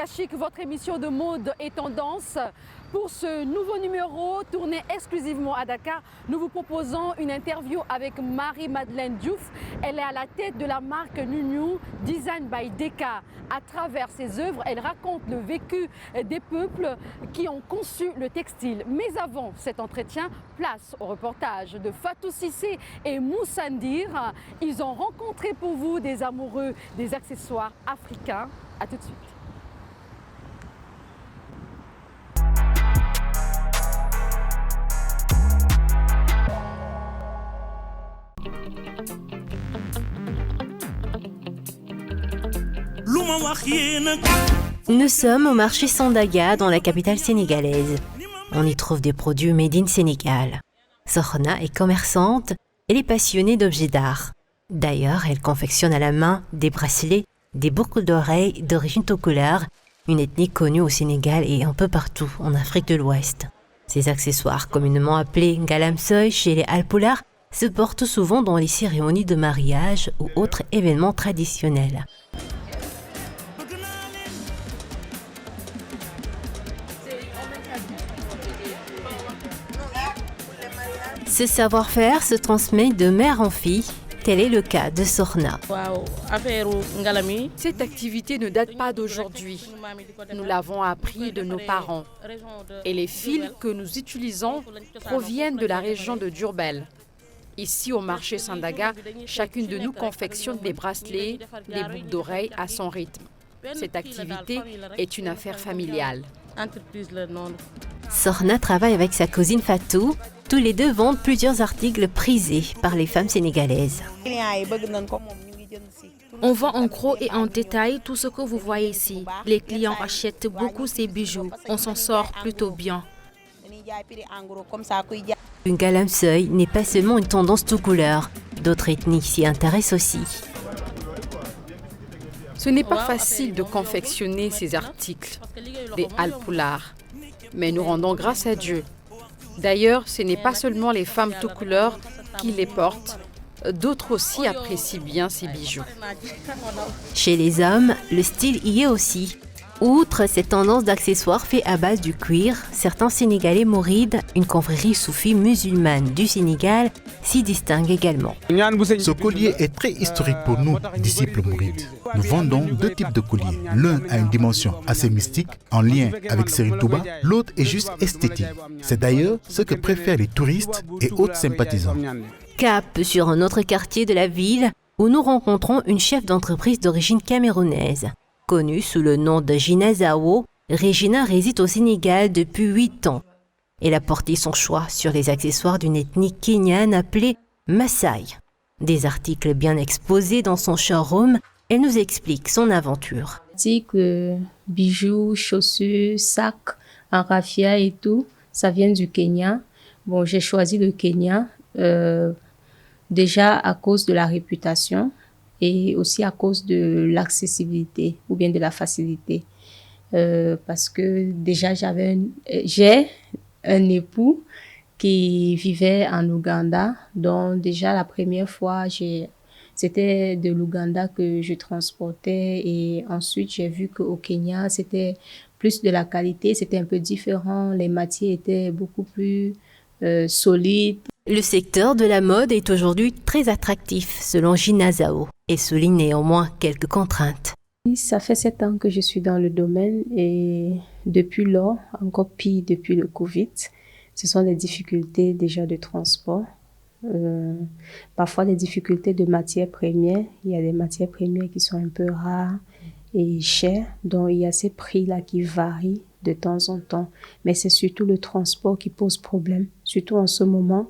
Africa Chic, votre émission de mode et tendance. Pour ce nouveau numéro tourné exclusivement à Dakar, nous vous proposons une interview avec Marie-Madeleine Diouf. Elle est à la tête de la marque Nunu Design by Deka. À travers ses œuvres, elle raconte le vécu des peuples qui ont conçu le textile. Mais avant cet entretien, place au reportage de Fatou Cissé et Moussa Ndir. Ils ont rencontré pour vous des amoureux des accessoires africains. A tout de suite. Nous sommes au marché Sandaga dans la capitale sénégalaise. On y trouve des produits made in Sénégal. Sokhna est commerçante, elle est passionnée d'objets d'art. D'ailleurs, elle confectionne à la main des bracelets, des boucles d'oreilles d'origine toucouleur, une ethnie connue au Sénégal et un peu partout en Afrique de l'Ouest. Ces accessoires, communément appelés galamsoy chez les Alpulaar, se portent souvent dans les cérémonies de mariage ou autres événements traditionnels. Ce savoir-faire se transmet de mère en fille. Tel est le cas de Sokhna. Cette activité ne date pas d'aujourd'hui. Nous l'avons appris de nos parents. Et les fils que nous utilisons proviennent de la région de Diourbel. Ici, au marché Sandaga, chacune de nous confectionne des bracelets, des boucles d'oreilles à son rythme. Cette activité est une affaire familiale. Sokhna travaille avec sa cousine Fatou. Tous les deux vendent plusieurs articles prisés par les femmes sénégalaises. On vend en gros et en détail tout ce que vous voyez ici. Les clients achètent beaucoup ces bijoux. On s'en sort plutôt bien. Une galamsoy n'est pas seulement une tendance tout couleur. D'autres ethnies s'y intéressent aussi. Ce n'est pas facile de confectionner ces articles, des Alpulaar, mais nous rendons grâce à Dieu. D'ailleurs, ce n'est pas seulement les femmes tout couleur qui les portent, d'autres aussi apprécient bien ces bijoux. Chez les hommes, le style y est aussi. Outre cette tendance d'accessoires faits à base du cuir, certains Sénégalais mourides, une confrérie soufie musulmane du Sénégal, s'y distinguent également. Ce collier est très historique pour nous, disciples mourides. Nous vendons deux types de colliers. L'un a une dimension assez mystique, en lien avec Serigne Touba. L'autre est juste esthétique. C'est d'ailleurs ce que préfèrent les touristes et autres sympathisants. Cap sur un autre quartier de la ville, où nous rencontrons une chef d'entreprise d'origine camerounaise. Connue sous le nom de Gina Zao, Regina réside au Sénégal depuis 8 ans. Elle a porté son choix sur les accessoires d'une ethnie kenyane appelée Maasai. Des articles bien exposés dans son showroom, elle nous explique son aventure. Articles, bijoux, chaussures, sacs, en raffia et tout, ça vient du Kenya. Bon, j'ai choisi le Kenya déjà à cause de la réputation et aussi à cause de l'accessibilité ou bien de la facilité. Parce que déjà j'ai un époux qui vivait en Ouganda. Donc déjà la première fois, c'était de l'Ouganda que je transportais et ensuite j'ai vu qu'au Kenya, c'était plus de la qualité, c'était un peu différent. Les matières étaient beaucoup plus solides. Le secteur de la mode est aujourd'hui très attractif, selon Gina Zao, et souligne néanmoins quelques contraintes. Ça fait 7 ans que je suis dans le domaine et depuis lors, encore pire depuis le Covid, ce sont des difficultés déjà de transport. Parfois des difficultés de matières premières. Il y a des matières premières qui sont un peu rares et chères, donc il y a ces prix-là qui varient de temps en temps. Mais c'est surtout le transport qui pose problème, surtout en ce moment,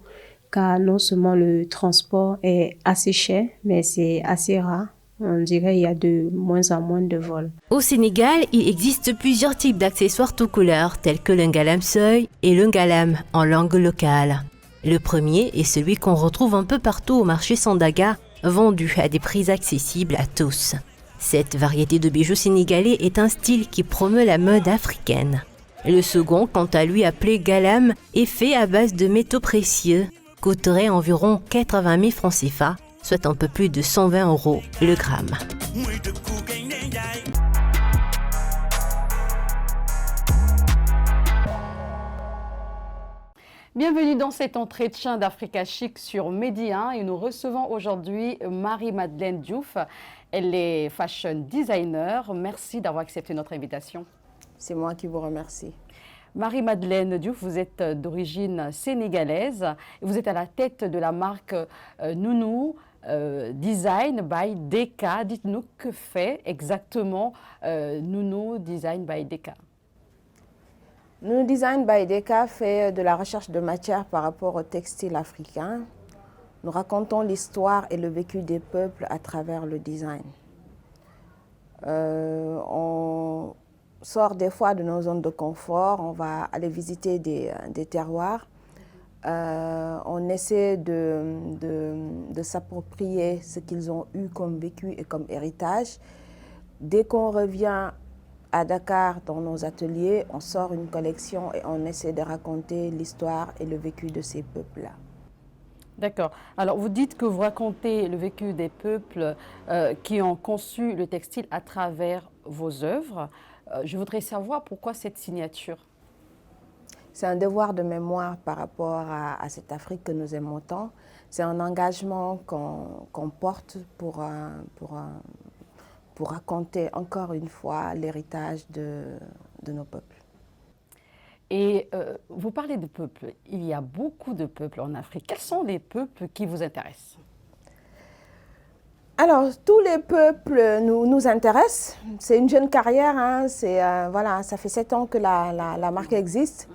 car non seulement le transport est assez cher, mais c'est assez rare. On dirait qu'il y a de moins en moins de vols. Au Sénégal, il existe plusieurs types d'accessoires tout couleur, tels que le galamsoy et le galam en langue locale. Le premier est celui qu'on retrouve un peu partout au marché Sandaga, vendu à des prix accessibles à tous. Cette variété de bijoux sénégalais est un style qui promeut la mode africaine. Le second, quant à lui appelé galam, est fait à base de métaux précieux, coûterait environ 80 000 francs CFA, soit un peu plus de 120 € le gramme. Bienvenue dans cet entretien d'Africa Chic sur Medi 1 et nous recevons aujourd'hui Marie-Madeleine Diouf. Elle est fashion designer. Merci d'avoir accepté notre invitation. C'est moi qui vous remercie. Marie-Madeleine Diouf, vous êtes d'origine sénégalaise. Vous êtes à la tête de la marque Nounou Design by Deka. Dites-nous que fait exactement Nounou Design by Deka. Nounou Design by Deka fait de la recherche de matière par rapport au textile africain. Nous racontons l'histoire et le vécu des peuples à travers le design. On sort des fois de nos zones de confort, on va aller visiter des terroirs. On essaie de s'approprier ce qu'ils ont eu comme vécu et comme héritage. Dès qu'on revient à Dakar, dans nos ateliers, on sort une collection et on essaie de raconter l'histoire et le vécu de ces peuples-là. D'accord. Alors, vous dites que vous racontez le vécu des peuples qui ont conçu le textile à travers vos œuvres. Je voudrais savoir pourquoi cette signature. C'est un devoir de mémoire par rapport à cette Afrique que nous aimons tant. C'est un engagement qu'on porte pour raconter encore une fois l'héritage de nos peuples. Et vous parlez de peuples. Il y a beaucoup de peuples en Afrique. Quels sont les peuples qui vous intéressent? Alors, tous les peuples nous intéressent. C'est une jeune carrière. Hein. Voilà, ça fait 7 ans que la marque existe.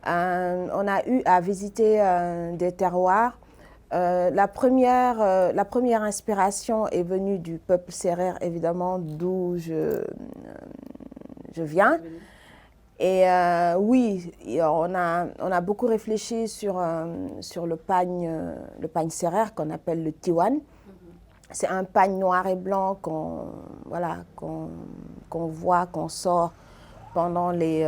On a eu à visiter des terroirs. La première inspiration est venue du peuple sérère, évidemment, d'où je viens. Et oui, on a beaucoup réfléchi sur le pagne sérère qu'on appelle le tiwan. C'est un pagne noir et blanc qu'on voit, qu'on sort pendant les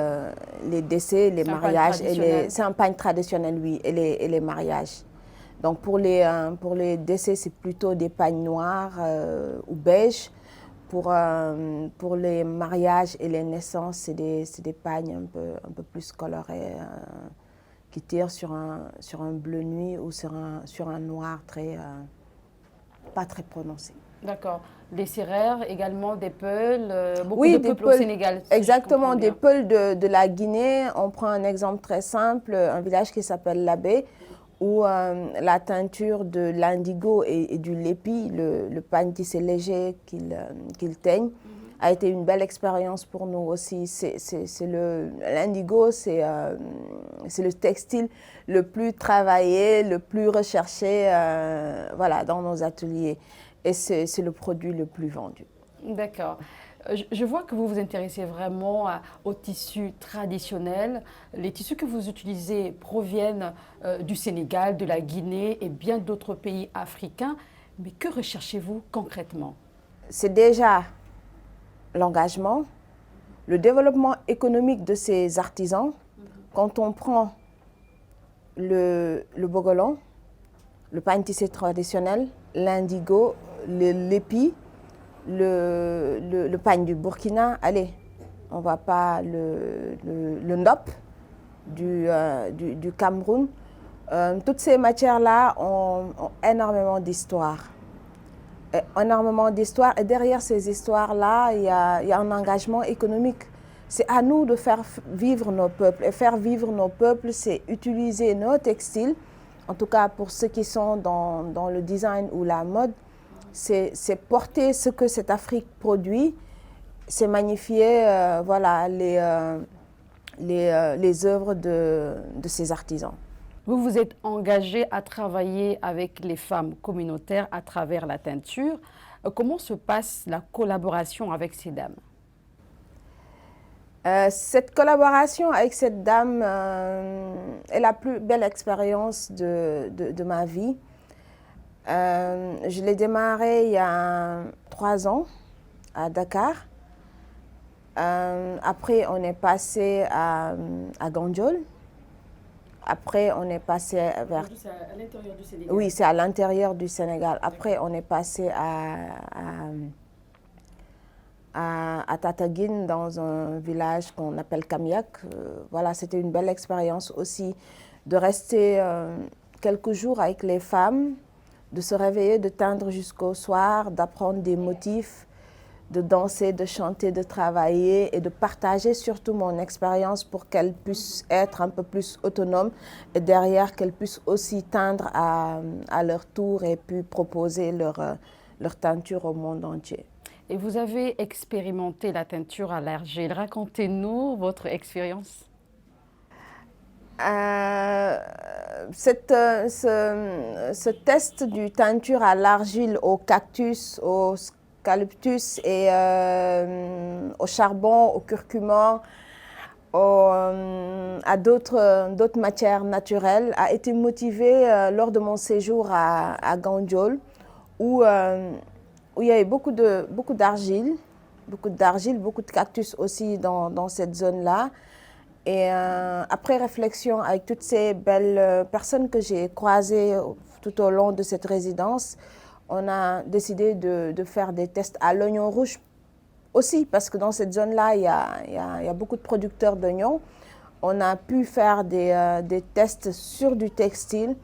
décès, les mariages. C'est un pagne traditionnel, oui, et les mariages. Donc pour les décès, c'est plutôt des pagnes noirs ou beige. Pour les mariages et les naissances, c'est des pagnes un peu plus colorés qui tirent sur un bleu nuit ou sur un noir pas très prononcé. D'accord. Des sérères, également des peuls, beaucoup oui, de peuples au Sénégal. Exactement, si des peuls de la Guinée. On prend un exemple très simple, un village qui s'appelle Labé, où la teinture de l'indigo et du lépi, le pagne tissé léger qu'il teigne, a été une belle expérience pour nous aussi. L'indigo, c'est le textile le plus travaillé, le plus recherché voilà, dans nos ateliers. Et c'est le produit le plus vendu. D'accord. Je vois que vous vous intéressez vraiment aux tissus traditionnels. Les tissus que vous utilisez proviennent du Sénégal, de la Guinée et bien d'autres pays africains. Mais que recherchez-vous concrètement? C'est déjà l'engagement, le développement économique de ces artisans. Quand on prend le bogolan, le pagne tissé traditionnel, l'indigo, l'épi, le pagne du Burkina, allez, on ne va pas le ndop du Cameroun. Toutes ces matières-là ont énormément d'histoire. Énormément d'histoires. Et derrière ces histoires-là, il y a un engagement économique. C'est à nous de faire vivre nos peuples. Et faire vivre nos peuples, c'est utiliser nos textiles, en tout cas pour ceux qui sont dans le design ou la mode, c'est porter ce que cette Afrique produit, c'est magnifier voilà, les œuvres de ces artisans. Vous vous êtes engagé à travailler avec les femmes communautaires à travers la teinture. Comment se passe la collaboration avec ces dames? Cette collaboration avec cette dame est la plus belle expérience de ma vie. Je l'ai démarré il y a 3 ans à Dakar. Après, on est passé à Gandiol. Après, on est passé vers... C'est à l'intérieur du Sénégal. Oui, c'est à l'intérieur du Sénégal. Après, on est passé à Tataguine, dans un village qu'on appelle Kamiak. Voilà, c'était une belle expérience aussi de rester quelques jours avec les femmes, de se réveiller, de teindre jusqu'au soir, d'apprendre des motifs, de danser, de chanter, de travailler et de partager surtout mon expérience pour qu'elles puissent être un peu plus autonomes et derrière qu'elles puissent aussi teindre à leur tour et puis proposer leur teinture au monde entier. Et vous avez expérimenté la teinture à l'argile. Racontez-nous votre expérience. Ce test du teinture à l'argile, au cactus, au eucalyptus et au charbon, au curcuma, à d'autres matières naturelles a été motivé lors de mon séjour à Gandiol où il y avait beaucoup d'argile, beaucoup de cactus aussi dans cette zone-là. Et après réflexion avec toutes ces belles personnes que j'ai croisées tout au long de cette résidence, on a décidé de faire des tests à l'oignon rouge aussi, parce que dans cette zone-là, il y a beaucoup de producteurs d'oignons. On a pu faire des tests sur du textile.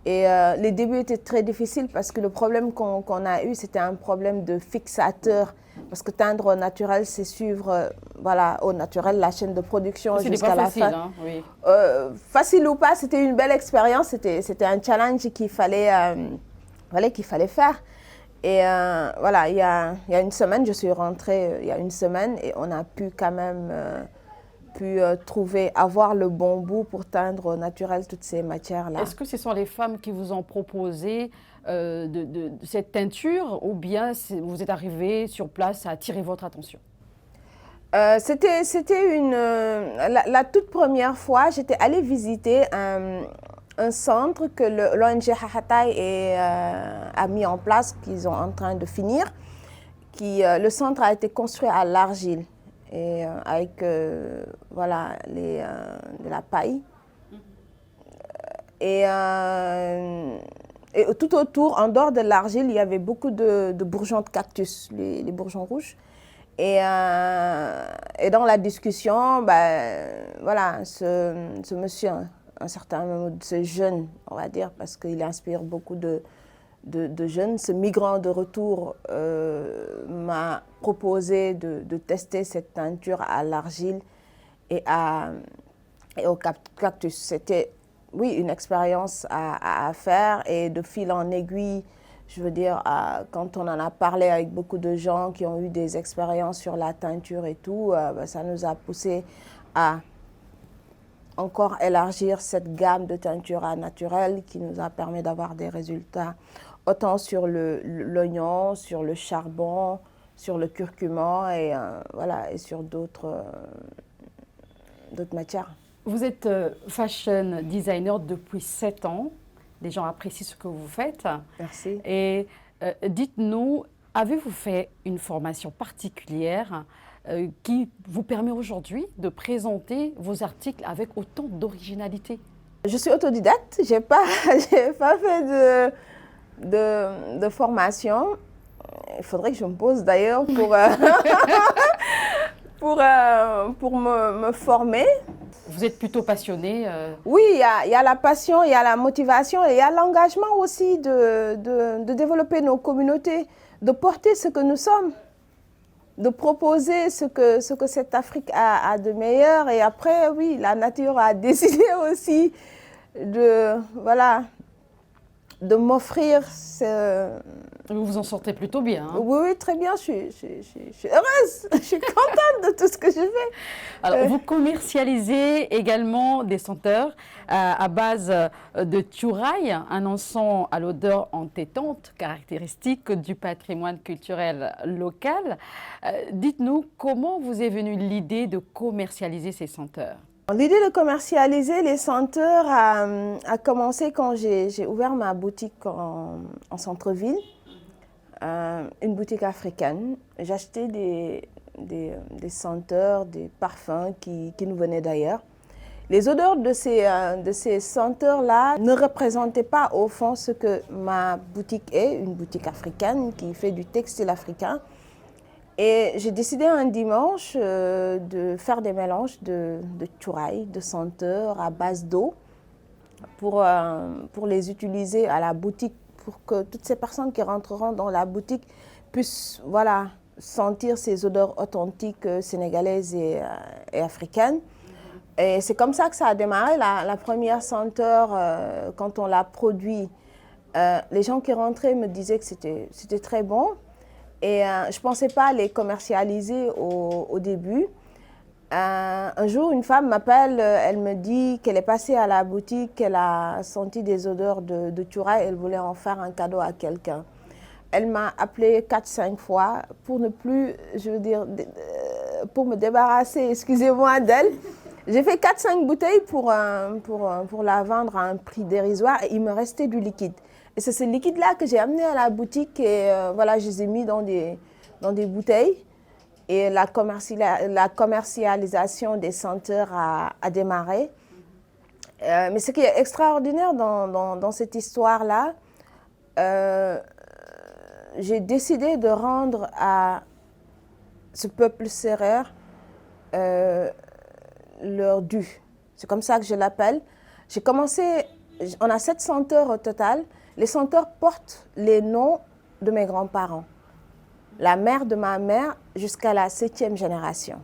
Et les débuts étaient très difficiles parce que le problème qu'on a eu, c'était un problème de fixateur. Parce que teindre au naturel, c'est suivre au naturel la chaîne de production jusqu'à la fin. Hein, oui. Facile ou pas, c'était une belle expérience. C'était un challenge qu'il fallait faire. Et il y a une semaine, je suis rentrée il y a une semaine et on a pu quand même avoir le bon bout pour teindre au naturel toutes ces matières-là. Est-ce que ce sont les femmes qui vous ont proposé de cette teinture ou bien vous êtes arrivée sur place à attirer votre attention? C'était la toute première fois, j'étais allée visiter un centre que l'ONG Hahatai a mis en place, qu'ils sont en train de finir. Le centre a été construit à l'argile et avec de la paille. Et tout autour, en dehors de l'argile, il y avait beaucoup de bourgeons de cactus, les bourgeons rouges. Et dans la discussion, ce monsieur, un certain nombre de ces jeunes, on va dire, parce qu'il inspire beaucoup de jeunes, ce migrant de retour m'a proposé de tester cette teinture à l'argile et au cactus. C'était, oui, une expérience à faire et de fil en aiguille. Je veux dire, quand on en a parlé avec beaucoup de gens qui ont eu des expériences sur la teinture et tout, ça nous a poussé à encore élargir cette gamme de teintures naturelles qui nous a permis d'avoir des résultats autant sur l'oignon, sur le charbon, sur le curcuma et sur d'autres matières. Vous êtes fashion designer depuis 7 ans. Les gens apprécient ce que vous faites. Merci. Et dites-nous, avez-vous fait une formation particulière qui vous permet aujourd'hui de présenter vos articles avec autant d'originalité? Je suis autodidacte, j'ai pas fait de formation. Il faudrait que je me pose d'ailleurs pour me former. Vous êtes plutôt passionnée Oui, il y a la passion, il y a la motivation et il y a l'engagement aussi de développer nos communautés, de porter ce que nous sommes, de proposer ce que cette Afrique a de meilleur. Et après, oui, la nature a décidé aussi de m'offrir ce... Vous vous en sortez plutôt bien. Hein? Oui, très bien. Je suis heureuse. Je suis contente de tout ce que je fais. Alors, vous commercialisez également des senteurs à base de tchouraï, un encens à l'odeur entêtante, caractéristique du patrimoine culturel local. Dites-nous, comment vous est venue l'idée de commercialiser ces senteurs? L'idée de commercialiser les senteurs a commencé quand j'ai ouvert ma boutique en centre-ville, une boutique africaine. J'achetais des senteurs, des parfums qui nous venaient d'ailleurs. Les odeurs de ces senteurs-là ne représentaient pas au fond ce que ma boutique est, une boutique africaine qui fait du textile africain. Et j'ai décidé un dimanche de faire des mélanges de tchouraï, de senteurs à base d'eau pour les utiliser à la boutique, pour que toutes ces personnes qui rentreront dans la boutique puissent voilà, sentir ces odeurs authentiques sénégalaises et africaines. Et c'est comme ça que ça a démarré. La première senteur, quand on l'a produit, les gens qui rentraient me disaient que c'était très bon. Et je ne pensais pas les commercialiser au début. Un jour, une femme m'appelle, elle me dit qu'elle est passée à la boutique, qu'elle a senti des odeurs de Tchouraï, elle voulait en faire un cadeau à quelqu'un. Elle m'a appelé 4-5 fois pour ne plus, je veux dire, pour me débarrasser, excusez-moi, d'elle. J'ai fait 4-5 bouteilles pour la vendre à un prix dérisoire et il me restait du liquide. Et c'est ce liquide-là que j'ai amené à la boutique et voilà, je les ai mis dans des bouteilles. Et la commercialisation des senteurs a démarré. Mais ce qui est extraordinaire dans cette histoire-là, j'ai décidé de rendre à ce peuple sérère leur dû. C'est comme ça que je l'appelle. J'ai commencé, on a 7 senteurs au total. Les senteurs portent les noms de mes grands-parents. La mère de ma mère jusqu'à la 7e génération.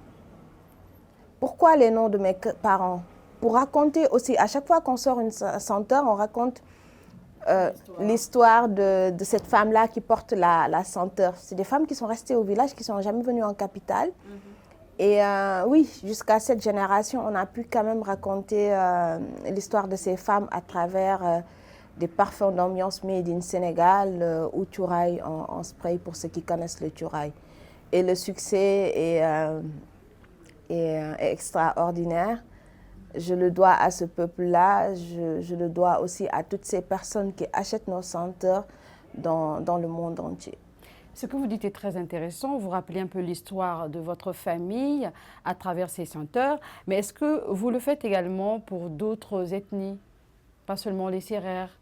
Pourquoi les noms de mes parents? Pour raconter aussi, à chaque fois qu'on sort une senteur, on raconte l'histoire de cette femme-là qui porte la senteur. C'est des femmes qui sont restées au village, qui ne sont jamais venues en capitale. Et oui, jusqu'à cette génération, on a pu quand même raconter l'histoire de ces femmes à travers des parfums d'ambiance made in Sénégal ou Tchouraï en spray pour ceux qui connaissent le Tchouraï. Et le succès est extraordinaire. Je le dois à ce peuple-là, je le dois aussi à toutes ces personnes qui achètent nos senteurs dans le monde entier. Ce que vous dites est très intéressant. Vous rappelez un peu l'histoire de votre famille à travers ces senteurs. Mais est-ce que vous le faites également pour d'autres ethnies, pas seulement les Sérères?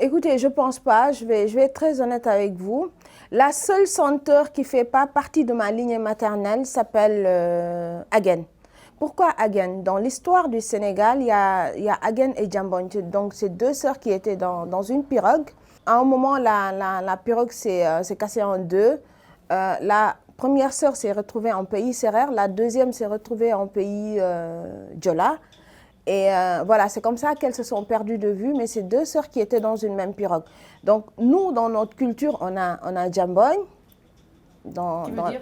Écoutez, je ne pense pas. Je vais être très honnête avec vous. La seule senteur qui ne fait pas partie de ma lignée maternelle s'appelle Agen. Pourquoi Agen? Dans l'histoire du Sénégal, il y a Agen et Djambogne. Donc, c'est 2 sœurs qui étaient dans une pirogue. À un moment, la pirogue s'est cassée en 2. La première sœur s'est retrouvée en pays sérère, la deuxième s'est retrouvée en pays Djola. Et voilà, c'est comme ça qu'elles se sont perdues de vue, mais c'est 2 sœurs qui étaient dans une même pirogue. Donc, nous, dans notre culture, on a Djambogne. Qui veut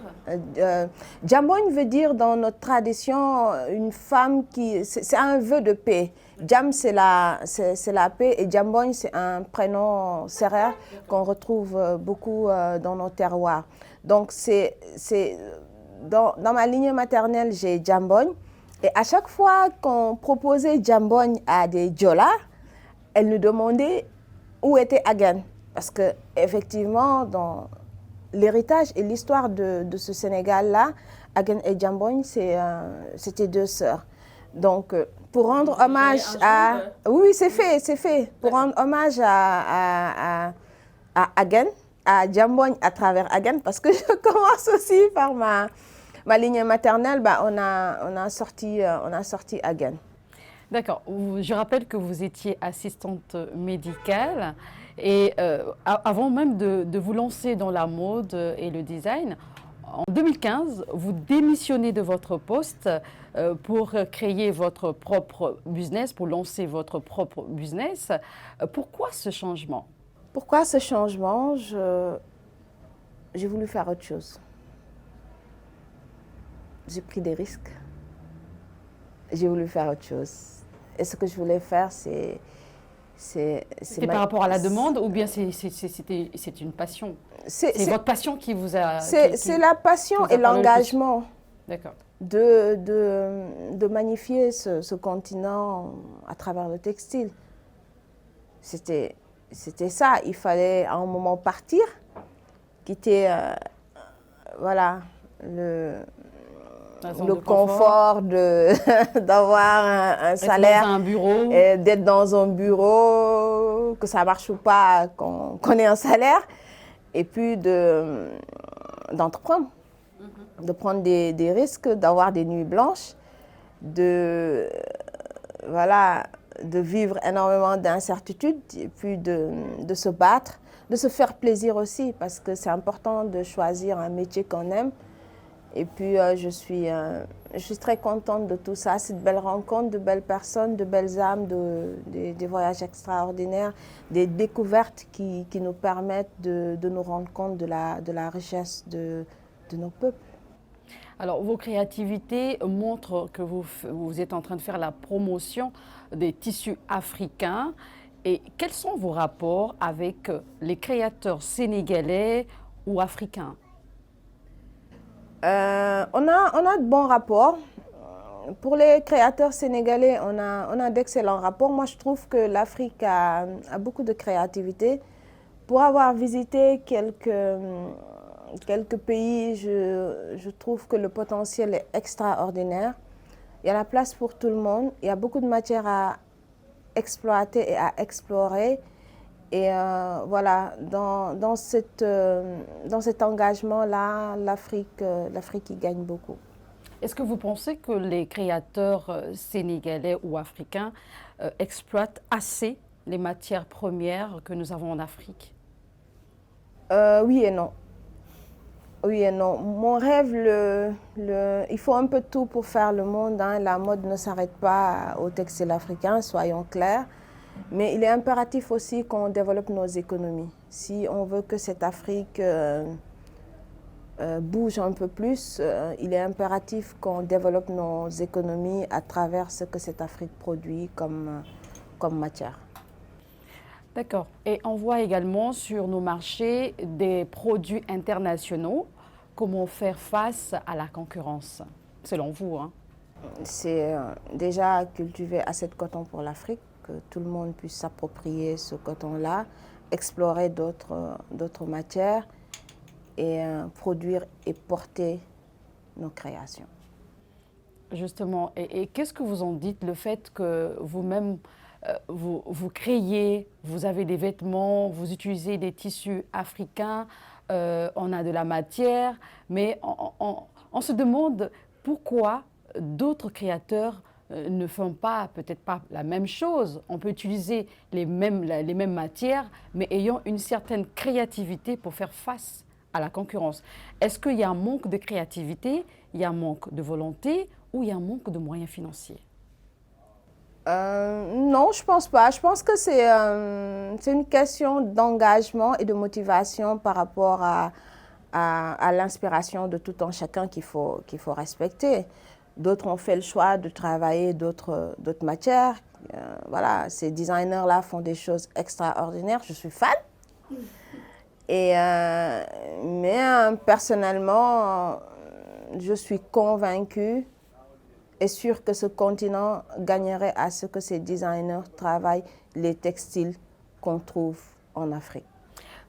dire Djambogne veut dire dans notre tradition une femme qui... C'est un vœu de paix. Djam, c'est la paix et Djambogne, c'est un prénom sérère qu'on retrouve beaucoup dans nos terroirs. Donc, dans ma lignée maternelle, j'ai Djambogne. Et à chaque fois qu'on proposait Djambogne à des Djola, elles nous demandaient où était Agen. Parce qu'effectivement, dans l'héritage et l'histoire de ce Sénégal-là, Agen et Djambogne, c'était 2 sœurs. Donc, pour rendre hommage à... Oui, c'est fait. Pour rendre hommage à Agen, à Djambogne à travers Agen, parce que je commence aussi par ma lignée maternelle, on a sorti Agen. D'accord. Je rappelle que vous étiez assistante médicale et avant même de vous lancer dans la mode et le design, en 2015, vous démissionnez de votre poste pour créer votre propre business, pour lancer votre propre business. Pourquoi ce changement? Pourquoi ce changement? J'ai voulu faire autre chose. J'ai pris des risques. J'ai voulu faire autre chose. Et ce que je voulais faire, c'est par rapport à la demande ou bien c'est une passion? C'est votre passion qui vous a... C'est la passion et l'engagement. D'accord. De magnifier ce continent à travers le textile. C'était ça. Il fallait à un moment partir, quitter voilà, le confort d'avoir un salaire, d'être dans un bureau, que ça marche ou pas, qu'on ait un salaire, et puis d'entreprendre, de prendre des risques, d'avoir des nuits blanches, de vivre énormément d'incertitudes et puis de se battre, de se faire plaisir aussi parce que c'est important de choisir un métier qu'on aime. Et puis je suis très contente de tout ça, c'est de belles rencontres, de belles personnes, de belles âmes, des voyages extraordinaires, des découvertes qui nous permettent de nous rendre compte de la richesse de nos peuples. Alors, vos créativités montrent que vous êtes en train de faire la promotion des tissus africains. Et quels sont vos rapports avec les créateurs sénégalais ou africains? On a de bons rapports. Pour les créateurs sénégalais, on a d'excellents rapports. Moi, je trouve que l'Afrique a beaucoup de créativité. Pour avoir visité quelques pays, je trouve que le potentiel est extraordinaire. Il y a la place pour tout le monde. Il y a beaucoup de matière à exploiter et à explorer. Et voilà, dans cet engagement-là, l'Afrique y gagne beaucoup. Est-ce que vous pensez que les créateurs sénégalais ou africains exploitent assez les matières premières que nous avons en Afrique? Oui et non. Oui et non. Mon rêve, il faut un peu de tout pour faire le monde. Hein. La mode ne s'arrête pas au textile africain, soyons clairs. Mais il est impératif aussi qu'on développe nos économies. Si on veut que cette Afrique bouge un peu plus, il est impératif qu'on développe nos économies à travers ce que cette Afrique produit comme matière. D'accord. Et on voit également sur nos marchés des produits internationaux. Comment faire face à la concurrence, selon vous, hein? C'est déjà cultiver assez de coton pour l'Afrique, que tout le monde puisse s'approprier ce coton-là, explorer d'autres matières et produire et porter nos créations. Justement, et qu'est-ce que vous en dites, le fait que vous-même, vous créez, vous avez des vêtements, vous utilisez des tissus africains, on a de la matière, mais on se demande pourquoi d'autres créateurs ne font peut-être pas la même chose. On peut utiliser les mêmes matières, mais ayant une certaine créativité pour faire face à la concurrence. Est-ce qu'il y a un manque de créativité, il y a un manque de volonté ou il y a un manque de moyens financiers? Non, je pense pas. Je pense que c'est une question d'engagement et de motivation par rapport à l'inspiration de tout un chacun qu'il faut respecter. D'autres ont fait le choix de travailler d'autres matières. Voilà, ces designers-là font des choses extraordinaires. Je suis fan. Mais personnellement, je suis convaincue et sûre que ce continent gagnerait à ce que ces designers travaillent les textiles qu'on trouve en Afrique.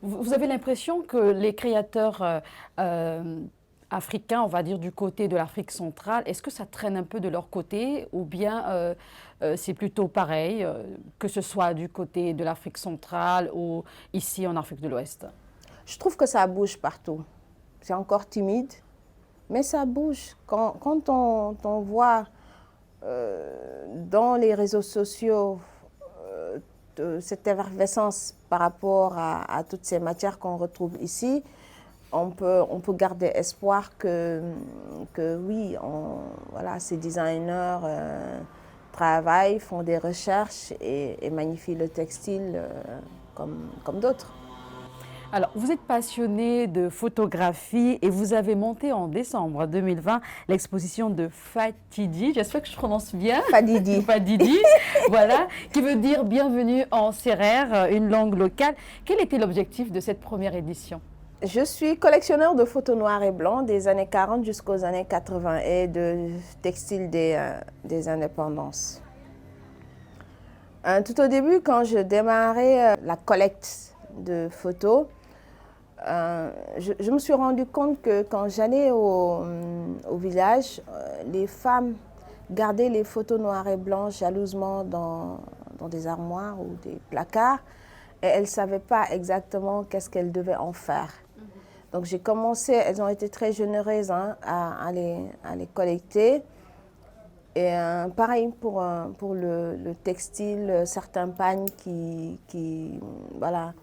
Vous avez l'impression que les créateurs africains, on va dire du côté de l'Afrique centrale, est-ce que ça traîne un peu de leur côté ou bien c'est plutôt pareil, que ce soit du côté de l'Afrique centrale ou ici en Afrique de l'Ouest? Je trouve que ça bouge partout. C'est encore timide, mais ça bouge. Quand on voit dans les réseaux sociaux cette effervescence par rapport à toutes ces matières qu'on retrouve ici, on peut garder espoir que oui, voilà, ces designers travaillent, font des recherches et magnifient le textile comme d'autres. Alors, vous êtes passionné de photographie et vous avez monté en décembre 2020 l'exposition de Fatidi, j'espère que je prononce bien. Fadidi. Fadidi, voilà, qui veut dire bienvenue en sérère, une langue locale. Quel était l'objectif de cette première édition? Je suis collectionneur de photos noires et blancs des années 40 jusqu'aux années 80 et de textiles des indépendances. Tout au début, quand je démarrais la collecte de photos, je me suis rendu compte que quand j'allais au village, les femmes gardaient les photos noires et blancs jalousement dans des armoires ou des placards et elles ne savaient pas exactement qu'est-ce qu'elles devaient en faire. Donc j'ai commencé, elles ont été très généreuses à les collecter Et pareil pour le textile, certains pagnes voilà,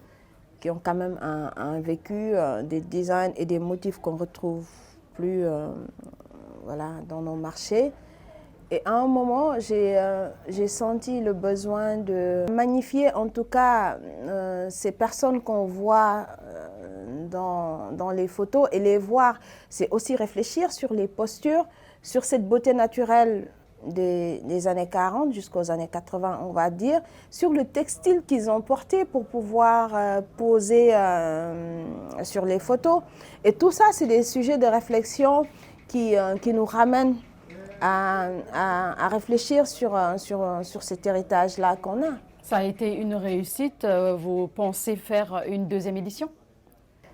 qui ont quand même un vécu, des designs et des motifs qu'on ne retrouve plus voilà, dans nos marchés. Et à un moment, j'ai senti le besoin de magnifier en tout cas ces personnes qu'on voit dans les photos et les voir. C'est aussi réfléchir sur les postures, sur cette beauté naturelle des années 40 jusqu'aux années 80, on va dire, sur le textile qu'ils ont porté pour pouvoir poser sur les photos. Et tout ça, c'est des sujets de réflexion qui nous ramènent à réfléchir sur cet héritage-là qu'on a. Ça a été une réussite. Vous pensez faire une deuxième édition?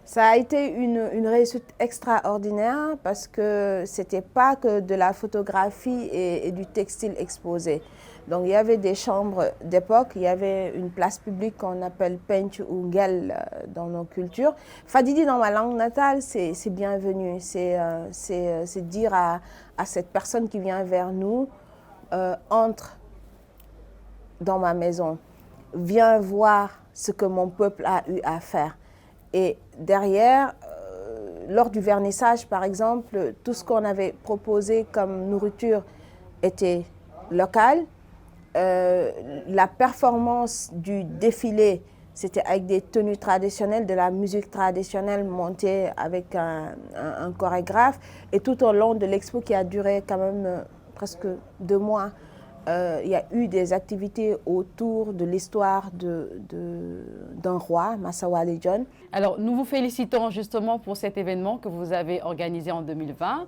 Ça a été une réussite extraordinaire parce que ce n'était pas que de la photographie et du textile exposé. Donc il y avait des chambres d'époque, il y avait une place publique qu'on appelle Pench ou Ngel dans nos cultures. Fadidi dans ma langue natale, c'est bienvenu. C'est dire à cette personne qui vient vers nous, entre dans ma maison, viens voir ce que mon peuple a eu à faire. Et derrière, lors du vernissage, par exemple, tout ce qu'on avait proposé comme nourriture était local. La performance du défilé, c'était avec des tenues traditionnelles, de la musique traditionnelle montée avec un chorégraphe. Et tout au long de l'expo qui a duré quand même presque 2 mois, il y a eu des activités autour de l'histoire d'un roi, Massawa John. Alors, nous vous félicitons justement pour cet événement que vous avez organisé en 2020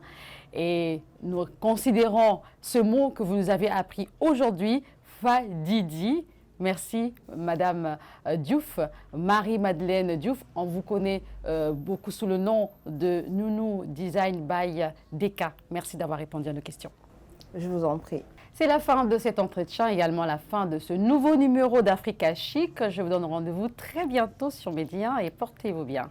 et nous considérons ce mot que vous nous avez appris aujourd'hui, Fadidi. Merci, Madame Diouf, Marie-Madeleine Diouf. On vous connaît beaucoup sous le nom de Nounou Design by Deka. Merci d'avoir répondu à nos questions. Je vous en prie. C'est la fin de cet entretien, également la fin de ce nouveau numéro d'Africa Chic. Je vous donne rendez-vous très bientôt sur Média et portez-vous bien.